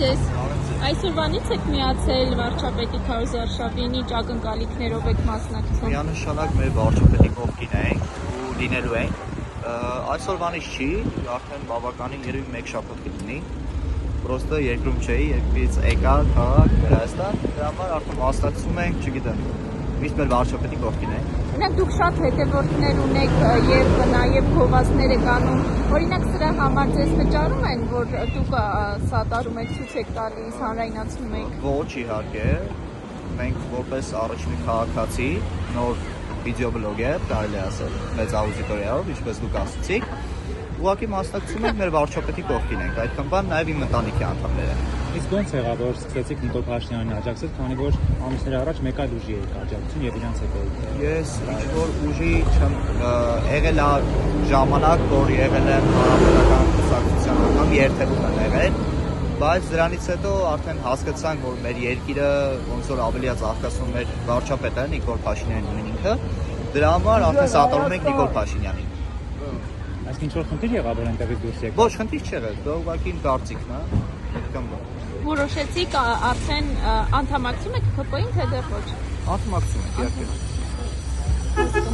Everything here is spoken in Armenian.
ձեզ։ Այսօրվանից եք միացել վարչապետի Քարոզ Արշավինի ակնկալիքներով եք մասնակցում։ Միանշանակ մեր վարչապետի կողքին ենք ու լինելու ենք։ Այսօրվանից չի, արդեն բավականին երևի 1 շաբաթ կլինի։ Պրոստը երկրում չէի, երկրից եկա քաղաք Վրաստան, դրա համար արդեն մասնակցում ենք, չգիտեմ, միշտ մեր վարչապետի կողքին ենք։ Օրինակ դուք շատ հետևորդներ ունեք եւ նաեւ գովազդներ եք անում։ Օրինակ սրա համար ձեզ վճարում են, որ դուք սատարում եք, ցույց եք տալիս, հանրայնացնում եք։ Ոչ, իհարկե, մենք որպես առաջին քաղաքացի, նոր վիդեոբլոգեր, կարելի ասել, մեծ աուդիտորիայով, ինչպես դուք ասացիք, ուղղակի մասնակցում ենք մեր վարչապետի կողքին ենք, այդքան բան նաեւ իմ ընտանիքի անդամներ են։ Իսկ ո՞նց եղավ, որ սկսեցիք Նիկոլ Փաշինյանին աջակցել, քանի որ ամիսներ առաջ մեկ այլ ուժի եք աջակցություն եւ իրանց հետ եք։ Ես ինչ-որ ուժի չեմ եղել է ժամանակ, որ եղել եմ հանրապետական կուսակցության անդամ, երթևում եմ եղել, բայց դրանից հետո արդեն հասկացանք, որ մեր երկիրը ոնց որ ավելի աղքասում մեր վարչապետը Նիկոլ Փաշինյանն ինքը, դրա համար արդեն սատարում ենք Նիկոլ Փաշինյանին։ Այսինքն ինչ-որ խնդիր եղավ, որ այնտեղից դուրս եկաք։ Ոչ, խնդիր չեղավ, դա ուղղակի իմ կարծիքն է, այդքան բան։ Որոշեցիք արդեն անդամակցում եք ՀՊ-ին, թե դեռ ոչ։ Անդամակցում ենք, իհարկե։